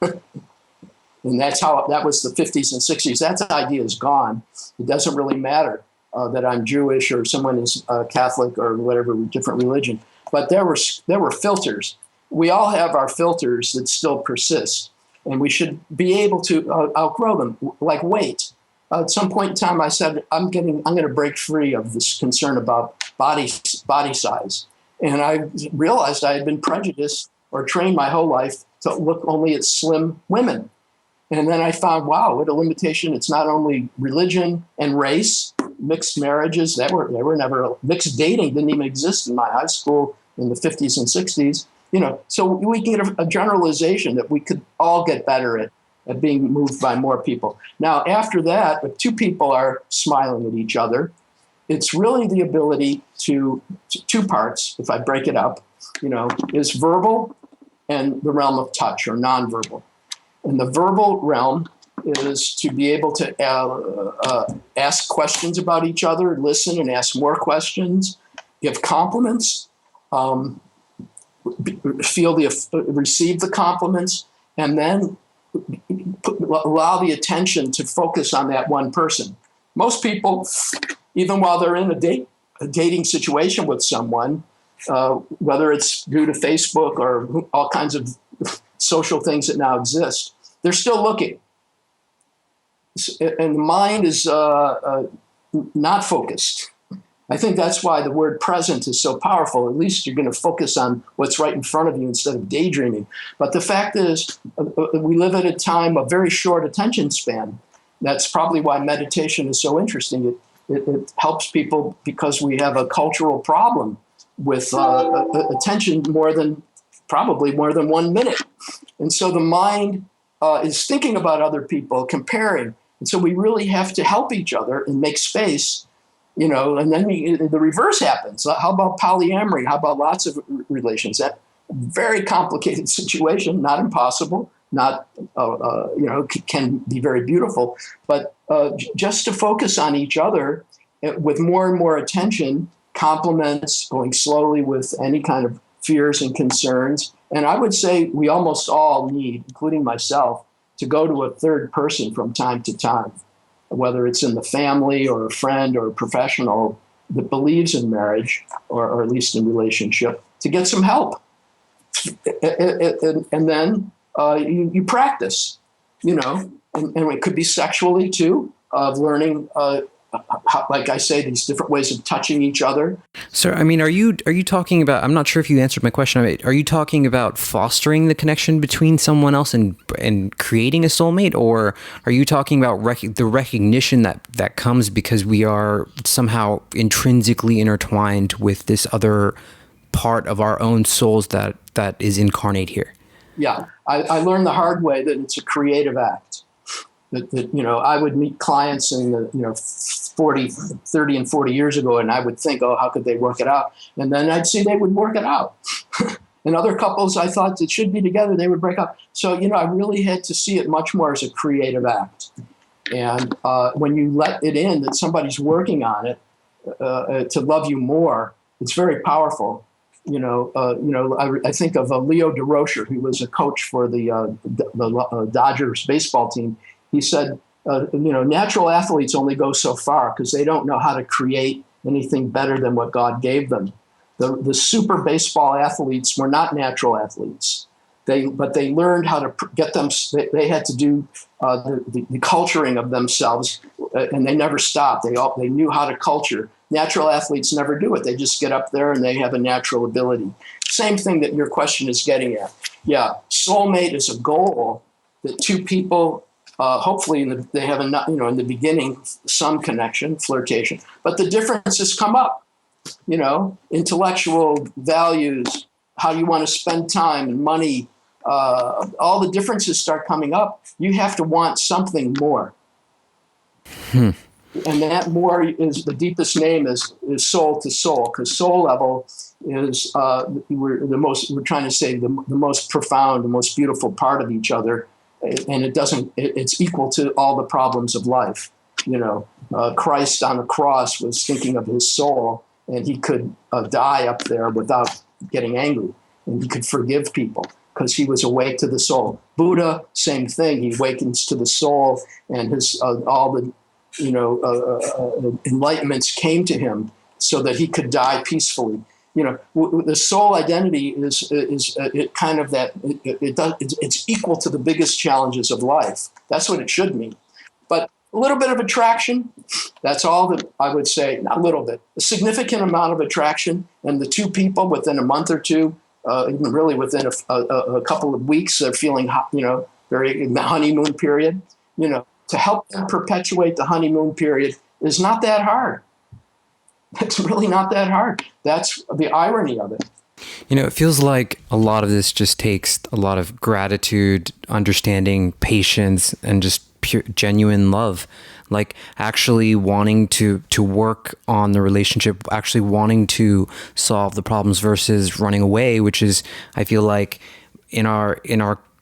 And that was the 50s and 60s. That idea is gone. It doesn't really matter that I'm Jewish or someone is Catholic or whatever, different religion. But there were filters. We all have our filters that still persist, and we should be able to outgrow them, like weight. At some point in time, I said, I'm going to break free of this concern about body size. And I realized I had been prejudiced or trained my whole life to look only at slim women. And then I found, wow, what a limitation. It's not only religion and race, mixed marriages, they were never, mixed dating didn't even exist in my high school in the 50s and 60s. So we can get a generalization that we could all get better at being moved by more people. Now, after that, if 2 people are smiling at each other, it's really the ability to 2 parts, if I break it up, is verbal and the realm of touch or nonverbal. In the verbal realm, is to be able to ask questions about each other, listen and ask more questions, give compliments, receive the compliments, and then allow the attention to focus on that one person. Most people, even while they're in a dating situation with someone, whether it's due to Facebook or all kinds of social things that now exist, they're still looking. And the mind is not focused. I think that's why the word present is so powerful. At least you're going to focus on what's right in front of you instead of daydreaming. But the fact is, we live at a time of very short attention span. That's probably why meditation is so interesting. It helps people because we have a cultural problem with attention probably more than 1 minute. And so the mind is thinking about other people, comparing. And so we really have to help each other and make space, and then the reverse happens. How about polyamory? How about lots of relations? That very complicated situation, not impossible, not, can be very beautiful, but just to focus on each other with more and more attention, compliments, going slowly with any kind of fears and concerns. And I would say we almost all need, including myself, to go to a third person from time to time, whether it's in the family or a friend or a professional that believes in marriage or at least in relationship, to get some help. And then you practice, and it could be sexually too, of learning, like I say, these different ways of touching each other. So, are you talking about, I'm not sure if you answered my question. Are you talking about fostering the connection between someone else and creating a soulmate? Or are you talking about the recognition that comes because we are somehow intrinsically intertwined with this other part of our own souls that is incarnate here? Yeah, I learned the hard way that it's a creative act. That I would meet clients in the 30 and 40 years ago, and I would think, oh, how could they work it out? And then I'd see they would work it out. And other couples I thought that should be together, they would break up. So, I really had to see it much more as a creative act. And when you let it in that somebody's working on it to love you more, it's very powerful. I think of Leo DeRocher, who was a coach for the Dodgers baseball team. He said, natural athletes only go so far because they don't know how to create anything better than what God gave them. The super baseball athletes were not natural athletes. But they learned how to get them. They had to do the culturing of themselves, and they never stopped. They knew how to culture. Natural athletes never do it. They just get up there and they have a natural ability. Same thing that your question is getting at. Yeah, soulmate is a goal that two people. Hopefully, they have in the beginning some connection, flirtation, but the differences come up. Intellectual values, how you want to spend time and money, all the differences start coming up. You have to want something more, and that more is the deepest name is soul to soul, because soul level is we're trying to say the most profound, the most beautiful part of each other. And it's equal to all the problems of life. Christ on the cross was thinking of his soul, and he could die up there without getting angry, and he could forgive people because he was awake to the soul. Buddha, same thing. He awakens to the soul, and his all the enlightenments came to him so that he could die peacefully. The soul identity is kind of that. It's equal to the biggest challenges of life. That's what it should mean. But a little bit of attraction, that's all that I would say. Not a little bit, a significant amount of attraction, and the two people within a month or two, even really within a couple of weeks, they're feeling hot, very in the honeymoon period. To help them perpetuate the honeymoon period is not that hard. It's really not that hard. That's the irony of it. It feels like a lot of this just takes a lot of gratitude, understanding, patience, and just pure, genuine love. Like actually wanting to work on the relationship, actually wanting to solve the problems versus running away, which is, I feel like in our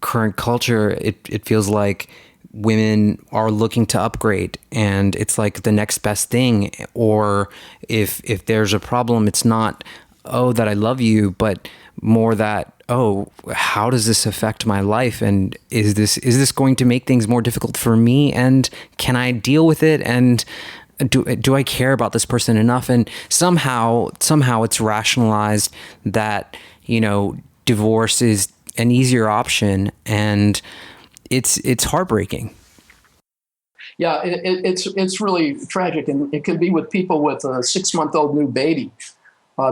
current culture, it feels like women are looking to upgrade, and it's like the next best thing. Or if there's a problem, it's not, oh, that I love you, but more that, oh, how does this affect my life? And is this going to make things more difficult for me? And can I deal with it? And do I care about this person enough? And somehow it's rationalized that, divorce is an easier option, and it's heartbreaking. Yeah, it's really tragic, and it can be with people with a 6-month-old new baby.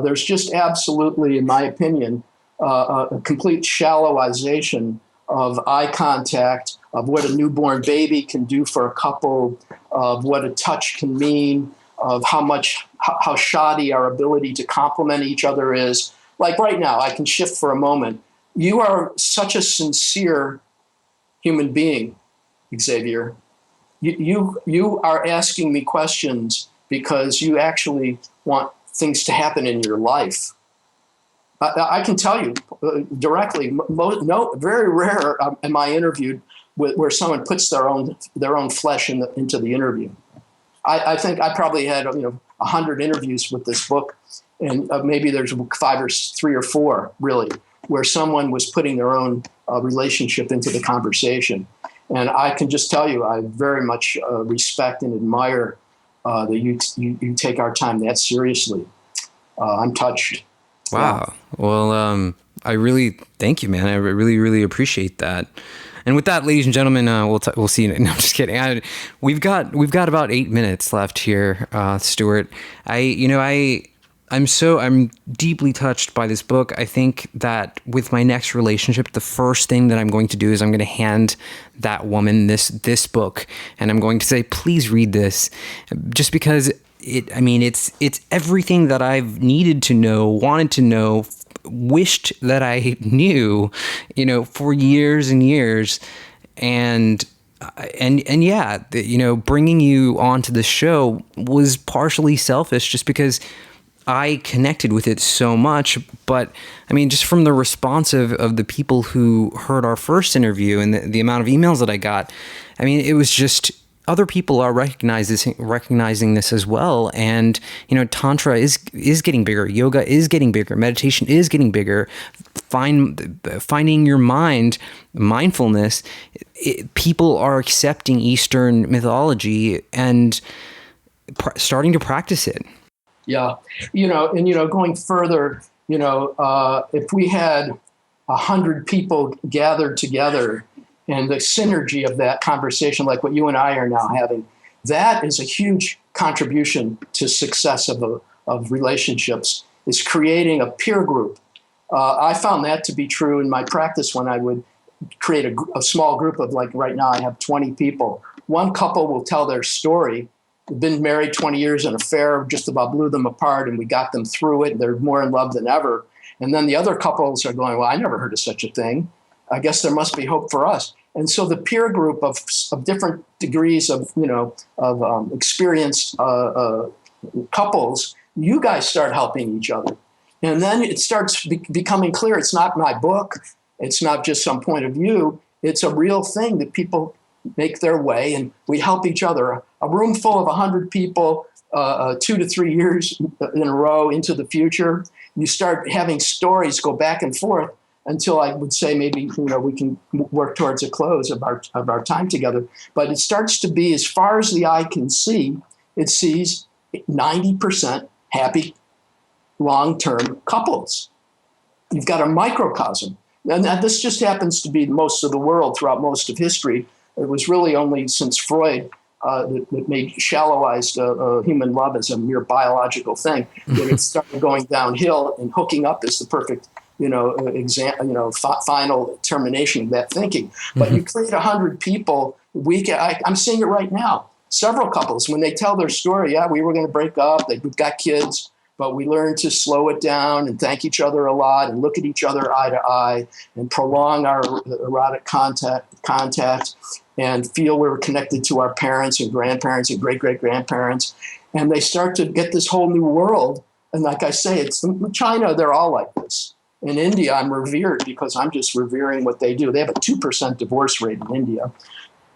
There's just absolutely, in my opinion, a complete shallowization of eye contact, of what a newborn baby can do for a couple, of what a touch can mean, of how shoddy our ability to compliment each other is. Like right now, I can shift for a moment. You are such a sincere human being, Xavier. You are asking me questions because you actually want things to happen in your life. I can tell you directly. Very rare am I interviewed where someone puts their own flesh into the interview. I think I probably had 100 interviews with this book, and maybe there's 3 or 4 really where someone was putting their own relationship into the conversation. And I can just tell you, I very much respect and admire that you take our time that seriously. I'm touched. Wow. Well, I really thank you, man. I really, really appreciate that. And with that, ladies and gentlemen, we'll see you. No, I'm just kidding. We've got about 8 minutes left here, Stuart. I'm deeply touched by this book. I think that with my next relationship, the first thing that I'm going to do is I'm going to hand that woman this book, and I'm going to say, please read this, just because it's everything that I've needed to know, wanted to know, wished that I knew, for years and years. And yeah, bringing you onto the show was partially selfish, just because I connected with it so much. But just from the response of the people who heard our first interview and the amount of emails that I got, it was just, other people are recognizing this as well. And, Tantra is getting bigger. Yoga is getting bigger. Meditation is getting bigger. Finding your mind, mindfulness, people are accepting Eastern mythology and starting to practice it. Yeah. Going further, if we had 100 people gathered together, and the synergy of that conversation, like what you and I are now having, that is a huge contribution to success of relationships, is creating a peer group. I found that to be true in my practice when I would create a small group of, like right now I have 20 people. One couple will tell their story. They've been married 20 years, an affair just about blew them apart, and we got them through it. They're more in love than ever. And then the other couples are going, well, I never heard of such a thing. I guess there must be hope for us. And so the peer group of different degrees of experienced couples, you guys start helping each other. And then it starts becoming clear it's not my book. It's not just some point of view. It's a real thing that people make their way, and we help each other. A room full of 100 people, 2 to 3 years in a row into the future, you start having stories go back and forth until I would say maybe we can work towards a close of our time together. But it starts to be, as far as the eye can see, it sees 90% happy long-term couples. You've got a microcosm. And this just happens to be most of the world throughout most of history. It was really only since Freud that made shallowized human love as a mere biological thing that it started going downhill, and hooking up is the perfect final termination of that thinking. But you create 100 people. I'm seeing it right now. Several couples, when they tell their story, we were going to break up. We've got kids, but we learned to slow it down and thank each other a lot and look at each other eye to eye and prolong our erotic contact and feel we're connected to our parents and grandparents and great-great-grandparents. And they start to get this whole new world. And like I say, it's in China, they're all like this. In India, I'm revered because I'm just revering what they do. They have a 2% divorce rate in India.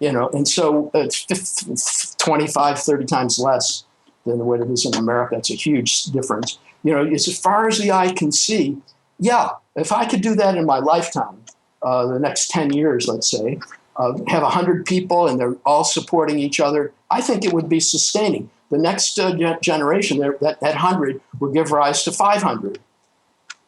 And so it's 25, 30 times less than what it is in America. It's a huge difference. As far as the eye can see, if I could do that in my lifetime, the next 10 years, let's say, have 100 people and they're all supporting each other, I think it would be sustaining. The next generation, that 100 would give rise to 500.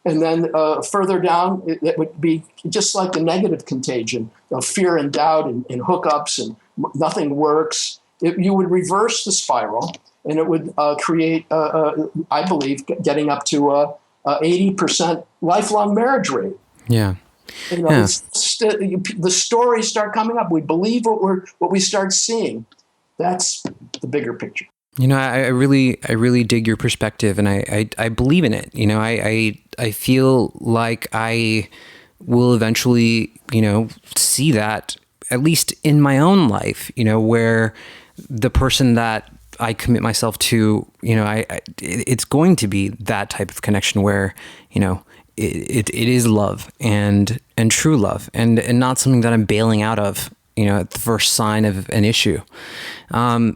And then further down, it would be just like the negative contagion of fear and doubt and hookups and nothing works. You would reverse the spiral, and it would create, I believe, getting up to a 80% lifelong marriage rate. Yeah. The stories start coming up. We believe what we start seeing. That's the bigger picture. I really dig your perspective, and I believe in it. I feel like I will eventually, see that, at least in my own life, where the person that I commit myself to, it's going to be that type of connection where, it is love and true love and not something that I'm bailing out of, at the first sign of an issue.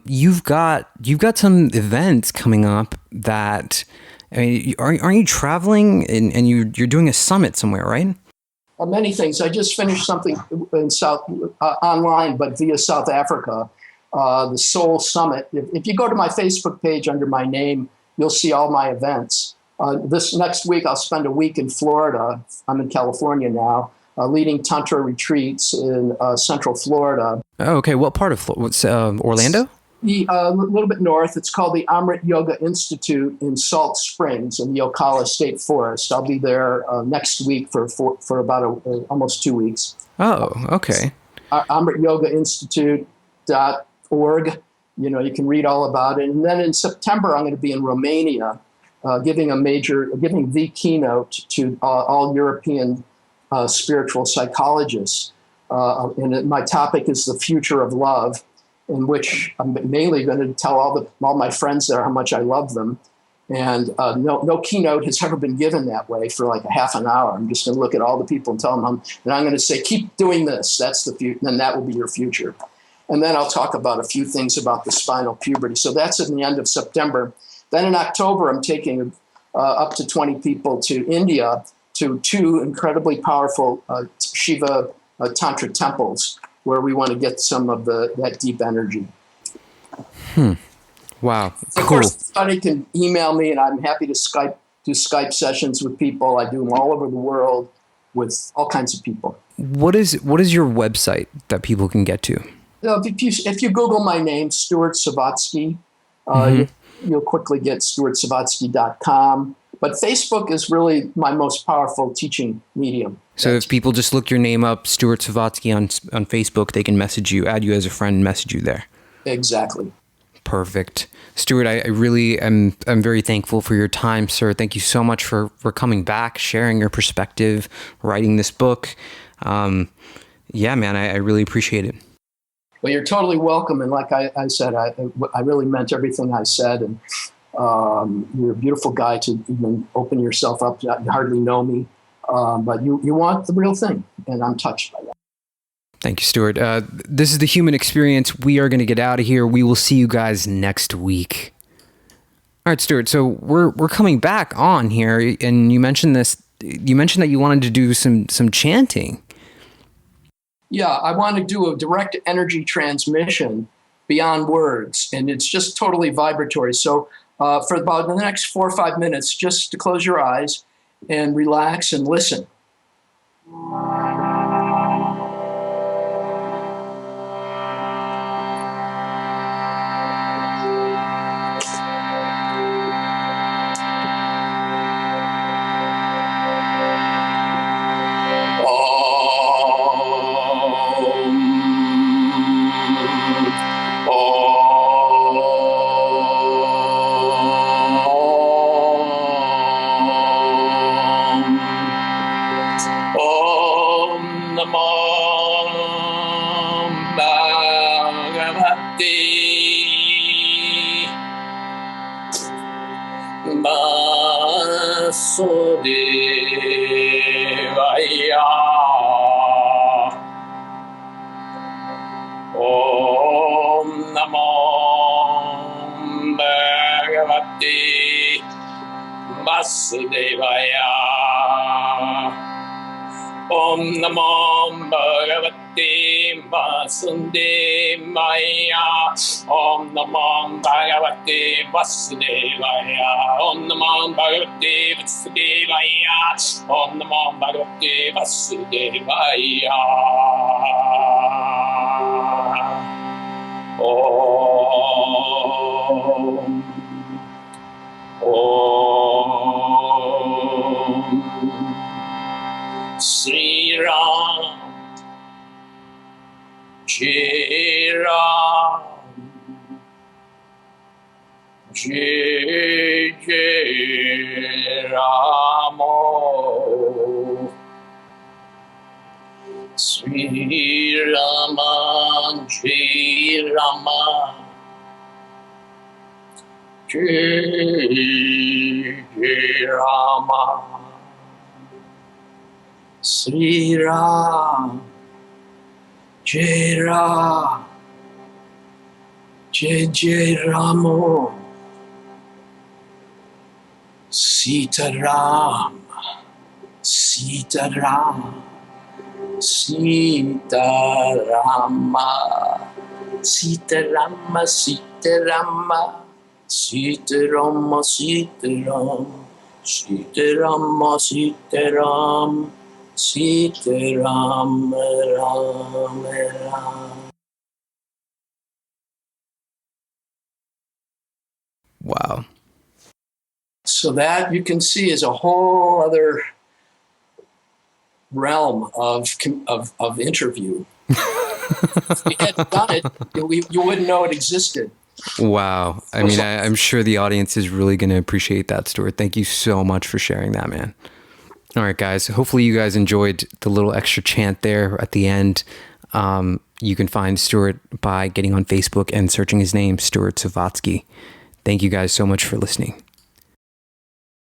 You've got some events coming up that, aren't you traveling and you're doing a summit somewhere, right? Many things. I just finished something in online, but via South Africa, the Soul Summit. If you go to my Facebook page under my name, you'll see all my events. This next week, I'll spend a week in Florida. I'm in California now. Leading Tantra retreats in Central Florida. Oh, okay. What part of Florida? Orlando? A little bit north. It's called the Amrit Yoga Institute in Salt Springs in the Ocala State Forest. I'll be there next week for about almost 2 weeks. Oh, okay. AmritYogaInstitute.org. You can read all about it. And then in September, I'm going to be in Romania, giving the keynote to all European spiritual psychologists. And my topic is the future of love, in which I'm mainly going to tell all my friends there how much I love them. And no keynote has ever been given that way for like a half an hour. I'm just going to look at all the people and tell them, and I'm going to say, keep doing this. That's the future. Then that will be your future. And then I'll talk about a few things about the spinal puberty. So that's at the end of September. Then in October, I'm taking up to 20 people to India, to 2 incredibly powerful Shiva Tantra temples, where we want to get some of that deep energy. Wow. Of course, anybody can email me, and I'm happy to do Skype sessions with people. I do them all over the world with all kinds of people. What is your website that people can get to? If you Google my name, Stuart Sovatsky, you'll quickly get stuartsovatsky.com. But Facebook is really my most powerful teaching medium. So if people just look your name up, Stuart Sovatsky on Facebook, they can message you, add you as a friend, and message you there. Exactly. Perfect. Stuart, I really am very thankful for your time, sir. Thank you so much for coming back, sharing your perspective, writing this book. Yeah, man, I really appreciate it. Well, you're totally welcome. And like I said, I really meant everything I said. And you're a beautiful guy to even open yourself up. You hardly know me, but you want the real thing, and I'm touched by that. Thank you, Stuart. This is The Human Experience. We are going to get out of here. We will see you guys next week. All right, Stuart. So we're coming back on here, and you mentioned this. You mentioned that you wanted to do some chanting. Yeah, I want to do a direct energy transmission beyond words, and it's just totally vibratory. So for about the next 4 or 5 minutes, just to close your eyes and relax and listen. Om Namo Bhagavate Vasudevaya. Om Namo Bhagavate Vasudevaya. Om Namo Bhagavate Vasudevaya. Om Namo Bhagavate Vasudevaya. Om Namo Bhagavate Vasudevaya. Om Sri Ram, Jai Ram, Jai Jai Ramo. Sri Rama, Jai Rama, Jai Jai Rama. Sri Ram, Jai Ram, Jai Jai Ramo. Sita Ram, Sita Ram, Sita Rama, Sita Rama, Sita Rama, Sita Rama, Sita Ram, Sita Rama, Sita Ram, Sita Rama, Rama Ram. Wow. So that you can see is a whole other realm of interview. If you hadn't done it, you wouldn't know it existed. Wow. I mean, I'm sure the audience is really going to appreciate that, Stuart. Thank you so much for sharing that, man. All right, guys. Hopefully you guys enjoyed the little extra chant there at the end. You can find Stuart by getting on Facebook and searching his name, Stuart Sovatsky. Thank you guys so much for listening.